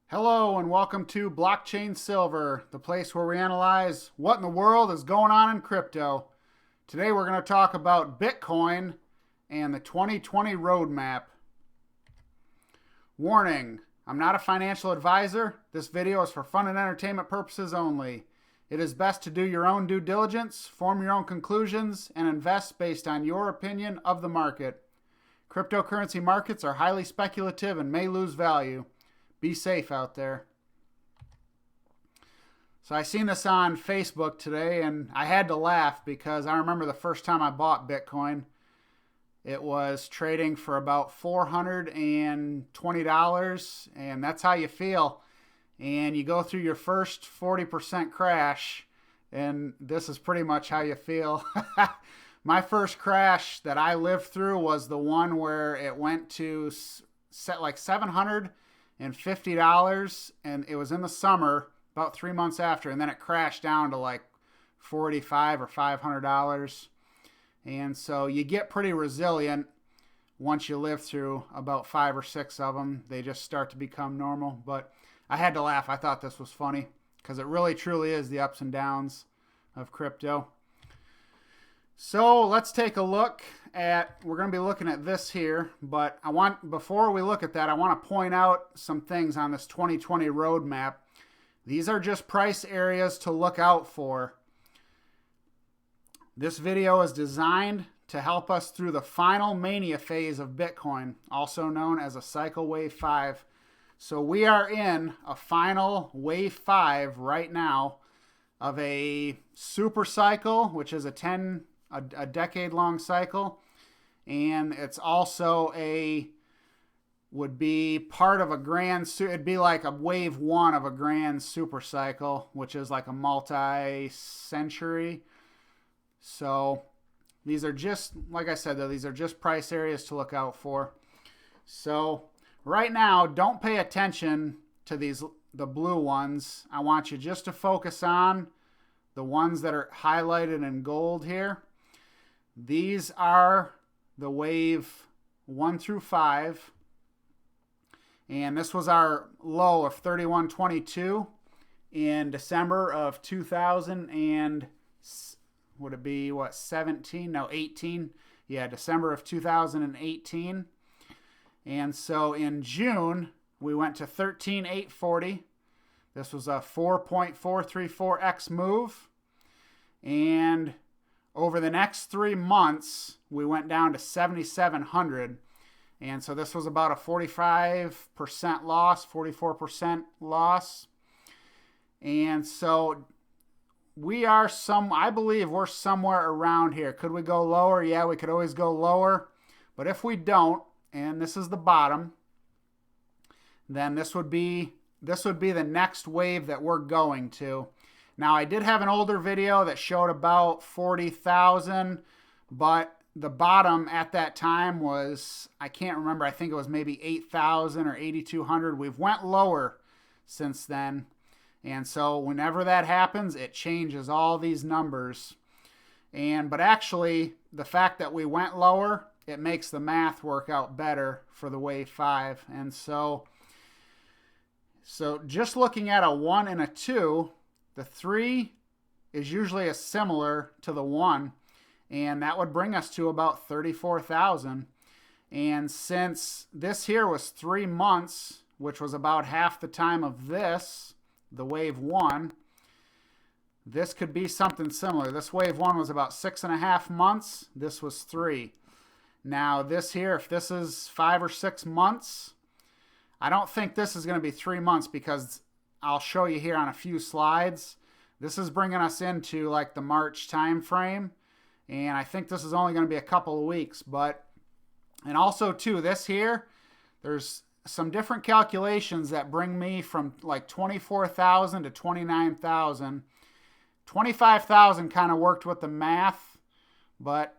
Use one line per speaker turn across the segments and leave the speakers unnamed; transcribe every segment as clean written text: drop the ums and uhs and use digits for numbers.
Hello and welcome to Blockchain Silver, the place where we analyze what in the world is going on in crypto. Today we're going to talk about Bitcoin and the 2020 roadmap. Warning, I'm not a financial advisor. This video is for fun and entertainment purposes only. It is best to do your own due diligence, form your own conclusions, and invest based on your opinion of the market. Cryptocurrency markets are highly speculative and may lose value. Be safe out there. So I seen this on Facebook today and I had to laugh because I remember the first time I bought Bitcoin. It was trading for about $420 and that's how you feel. And you go through your first 40% crash and this is pretty much how you feel. My first crash that I lived through was the one where it went to set like $750 and it was in the summer about 3 months after, and then it crashed down to like $45 or $500. And so you get pretty resilient once you live through about 5 or 6 of them. They just start to become normal. But I had to laugh. I thought this was funny because it really truly is the ups and downs of crypto. So let's take a look at, we're going to be looking at this here, but before we look at that, I want to point out some things on this 2020 roadmap. These are just price areas to look out for. This video is designed to help us through the final mania phase of Bitcoin, also known as a cycle wave 5. So we are in a final wave 5 right now of a super cycle, which is a decade-long cycle, and it's also would be part of a it'd be like a wave 1 of a grand super cycle, which is like a multi-century. So these are just, like I said though, these are just price areas to look out for. So right now, don't pay attention to the blue ones. I want you just to focus on the ones that are highlighted in gold here. These are the wave 1 through 5. And this was our low of 31.22 in December of 2000 and would it be 17? No, 18. Yeah, December of 2018. And so in June, we went to 13,840. This was a 4.434x move. And over the next 3 months, we went down to 7,700. And so this was about a 45% loss, 44% loss. And so I believe we're somewhere around here. Could we go lower? Yeah, we could always go lower. But if we don't, and this is the bottom, then this would be the next wave that we're going to. Now, I did have an older video that showed about 40,000, but the bottom at that time was, I can't remember, I think it was maybe 8,000 or 8,200. We've went lower since then. And so whenever that happens, it changes all these numbers. But actually, the fact that we went lower, it makes the math work out better for the wave 5. And so just looking at a 1 and a 2, the 3 is usually similar to the 1, and that would bring us to about 34,000. And since this here was 3 months, which was about half the time of this, the wave 1, this could be something similar. This wave 1 was about 6.5 months. This was 3. Now this here, if this is 5 or 6 months, I don't think this is going to be 3 months because I'll show you here on a few slides. This is bringing us into like the March time frame, and I think this is only going to be a couple of weeks. And also too, this here, there's some different calculations that bring me from like 24,000 to 29,000. 25,000 kind of worked with the math, but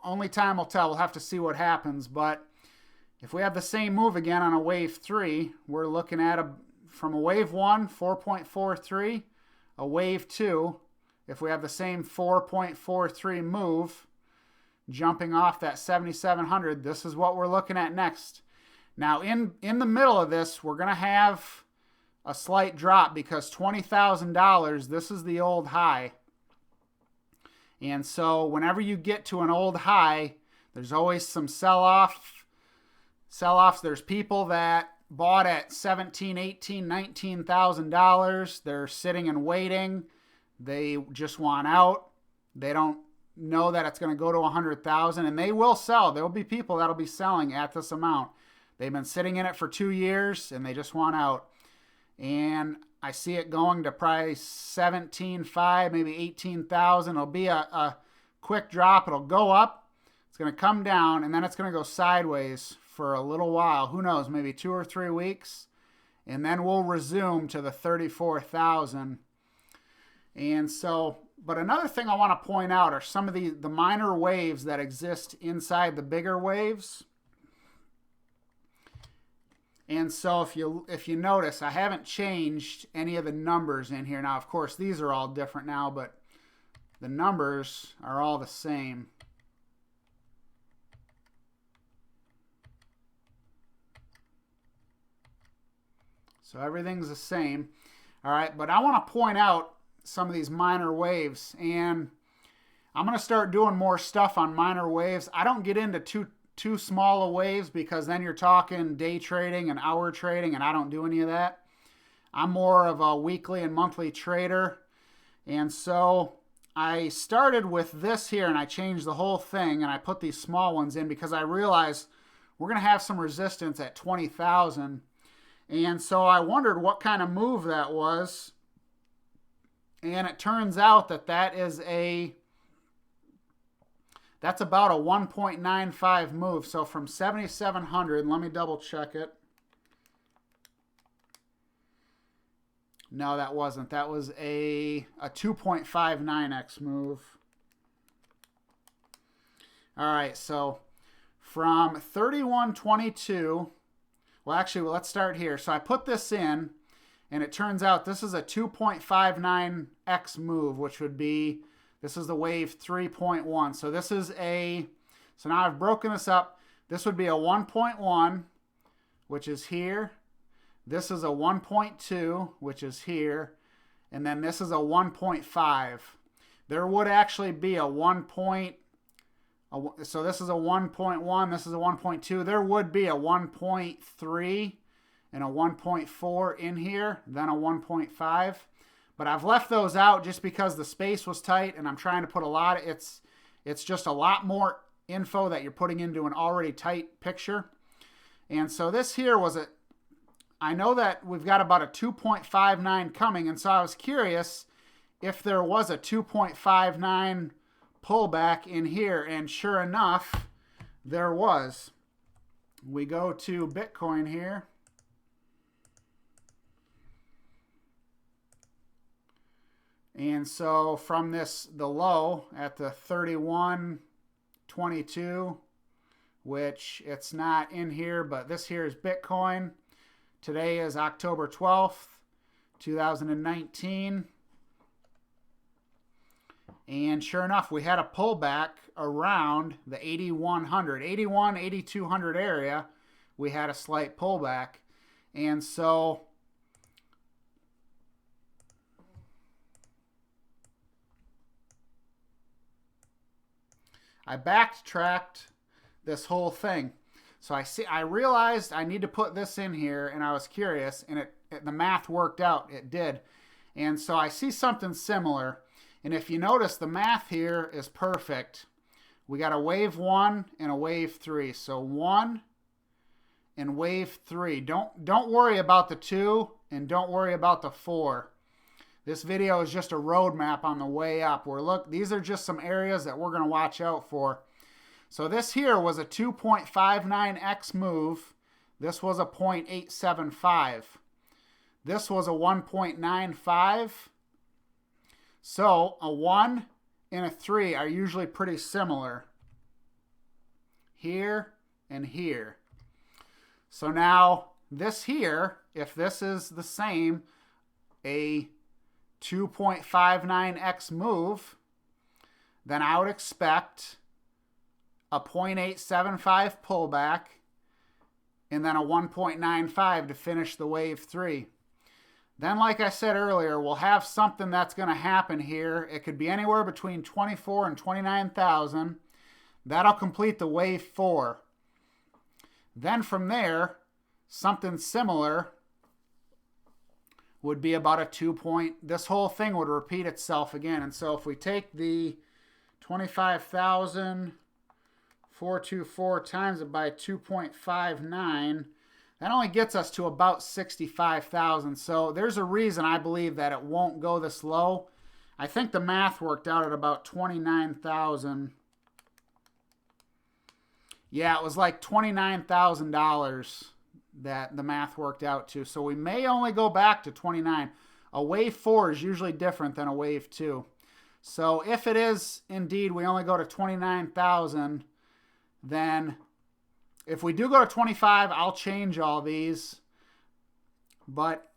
only time will tell. We'll have to see what happens. But if we have the same move again on a wave 3, we're looking at from a wave 1, 4.43, a wave 2, if we have the same 4.43 move, jumping off that 7,700, this is what we're looking at next. Now, in the middle of this, we're going to have a slight drop because $20,000, this is the old high. And so whenever you get to an old high, there's always some sell-offs. There's people that bought at $17,000, $18,000, $19,000. They're sitting and waiting. They just want out. They don't know that it's going to go to $100,000, and they will sell. There will be people that'll be selling at this amount. They've been sitting in it for 2 years, and they just want out. And I see it going to probably 17.5, maybe 18,000. It'll be a quick drop. It'll go up. It's going to come down, and then it's going to go sideways for a little while. Who knows, maybe 2 or 3 weeks. And then we'll resume to the 34,000. And so, but another thing I want to point out are some of the minor waves that exist inside the bigger waves. And so if you notice, I haven't changed any of the numbers in here. Now, of course, these are all different now, but the numbers are all the same. So everything's the same. All right, but I want to point out some of these minor waves, and I'm going to start doing more stuff on minor waves. I don't get into too small of waves because then you're talking day trading and hour trading, and I don't do any of that. I'm more of a weekly and monthly trader. And so I started with this here, and I changed the whole thing, and I put these small ones in because I realized we're going to have some resistance at 20,000. And so I wondered what kind of move that was. And it turns out that that's about a 1.95 move. So from 7,700, let me double check it. No, that wasn't. That was a 2.59x move. All right, so from 31.22, well, actually, let's start here. So I put this in, and it turns out this is a 2.59x move, which would be, this is the wave 3.1. So this is so now I've broken this up. This would be a 1.1, which is here. This is a 1.2, which is here. And then this is a 1.5. There would actually be a 1. So this is a 1.1, this is a 1.2. There would be a 1.3 and a 1.4 in here, then a 1.5. But I've left those out just because the space was tight, and I'm trying to put a lot of, it's just a lot more info that you're putting into an already tight picture. And so this here was I know that we've got about a 2.59 coming, and so I was curious if there was a 2.59 pullback in here, and sure enough, there was. We go to Bitcoin here. And so from the low at the 31.22, which it's not in here, but this here is Bitcoin. Today is October 12th, 2019. And sure enough, we had a pullback around the 8,200 area. We had a slight pullback. And so I backtracked this whole thing. So I realized I need to put this in here, and I was curious, and the math worked out. It did. And so I see something similar. And if you notice, the math here is perfect. We got a wave 1 and a wave 3. So 1 and wave 3. Don't worry about the 2, and don't worry about the 4. This video is just a roadmap on the way up. These are just some areas that we're going to watch out for. So this here was a 2.59x move. This was a 0.875. This was a 1.95. So a 1 and a 3 are usually pretty similar. Here and here. So now this here, if this is the same, a 2.59x move, then I would expect a 0.875 pullback and then a 1.95 to finish the wave 3. Then, like I said earlier, we'll have something that's going to happen here. It could be anywhere between 24 and 29,000. That'll complete the wave 4. Then from there, something similar would be about a 2 point. This whole thing would repeat itself again. And so if we take the 25,424 times it by 2.59, that only gets us to about 65,000. So there's a reason I believe that it won't go this low. I think the math worked out at about 29,000. Yeah, it was like $29,000 that the math worked out to. So we may only go back to 29. A wave 4 is usually different than a wave 2. So if it is indeed we only go to 29,000, then if we do go to 25, I'll change all these. But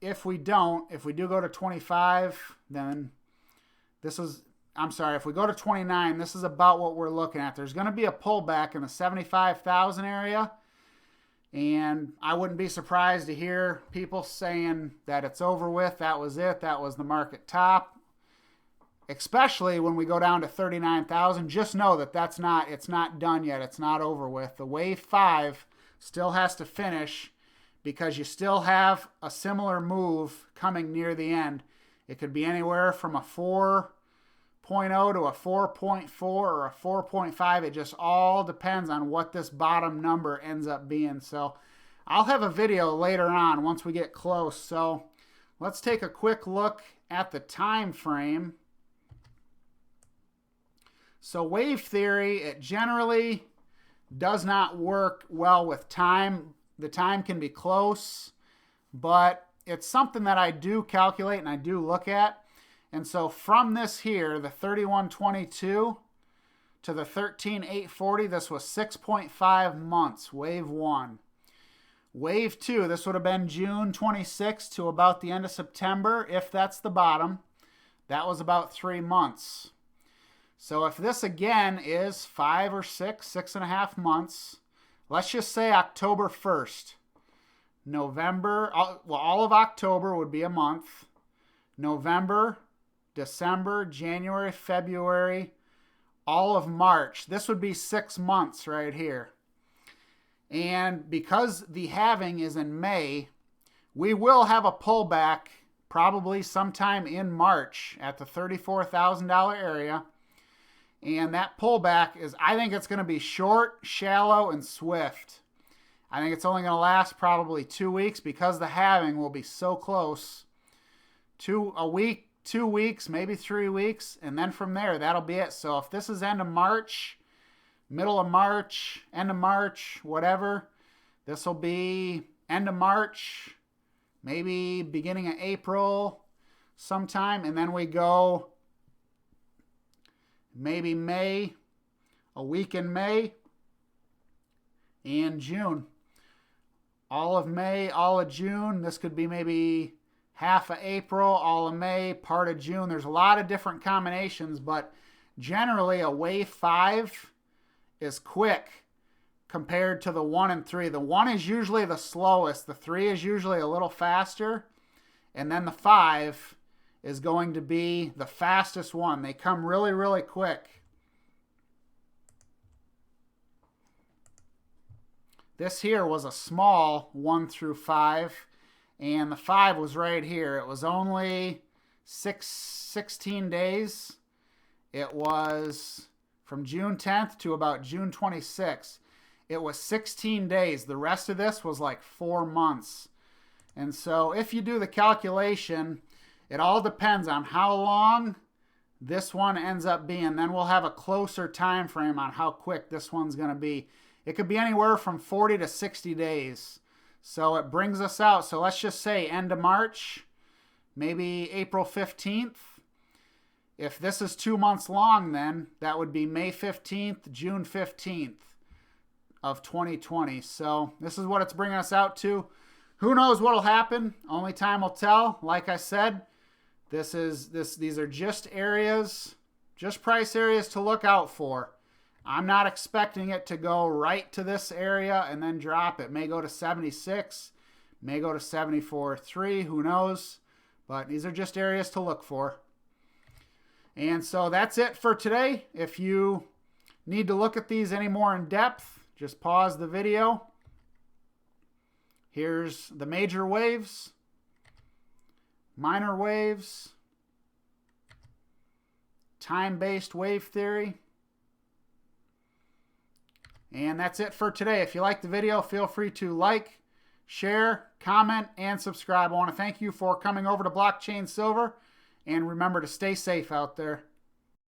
if we don't, if we do go to 25, then this is, I'm sorry, if we go to 29, this is about what we're looking at. There's going to be a pullback in the 75,000 area. And I wouldn't be surprised to hear people saying that it's over with. That was it. That was the market top. Especially when we go down to 39,000. Just know that it's not done yet. It's not over with. The wave 5 still has to finish because you still have a similar move coming near the end. It could be anywhere from a 4.0 to a 4.4 or a 4.5. It just all depends on what this bottom number ends up being. So I'll have a video later on once we get close. So let's take a quick look at the time frame. So wave theory, it generally does not work well with time. The time can be close, but it's something that I do calculate and I do look at. And so from this here, the 3122 to the 13840, this was 6.5 months, wave 1. Wave 2, this would have been June 26 to about the end of September, if that's the bottom. That was about 3 months. So if this again is 5 or 6.5 months, let's just say October 1st. November, well, all of October would be a month. November, December, January, February, all of March. This would be 6 months right here. And because the halving is in May, we will have a pullback probably sometime in March at the $34,000 area. And that pullback is, I think it's going to be short, shallow, and swift. I think it's only going to last probably 2 weeks because the halving will be so close. A week, 2 weeks, maybe 3 weeks. And then from there, that'll be it. So if this is end of March, middle of March, end of March, whatever, this will be end of March, maybe beginning of April sometime. And then we go maybe May, a week in May, and June. All of May, all of June. This could be maybe half of April, all of May, part of June. There's a lot of different combinations, but generally a wave 5 is quick compared to the 1 and 3. The 1 is usually the slowest. The 3 is usually a little faster. And then the 5 is going to be the fastest one. They come really, really quick. This here was a small 1 through 5, and the 5 was right here. It was only 16 days. It was from June 10th to about June 26th. It was 16 days. The rest of this was like 4 months. And so if you do the calculation, it all depends on how long this one ends up being. Then we'll have a closer time frame on how quick this one's going to be. It could be anywhere from 40 to 60 days. So it brings us out. So let's just say end of March, maybe April 15th. If this is 2 months long, then that would be May 15th, June 15th of 2020. So this is what it's bringing us out to. Who knows what'll happen? Only time will tell. Like I said, these are just areas, just price areas to look out for. I'm not expecting it to go right to this area and then drop. It may go to 76, May go to 74.3, who knows? But these are just areas to look for. And so that's it for today. If you need to look at these any more in depth, just pause the video. Here's the major waves, minor waves, time-based wave theory. And that's it for today. If you like the video, feel free to like, share, comment, and subscribe. I want to thank you for coming over to Blockchain Silver. And remember to stay safe out there.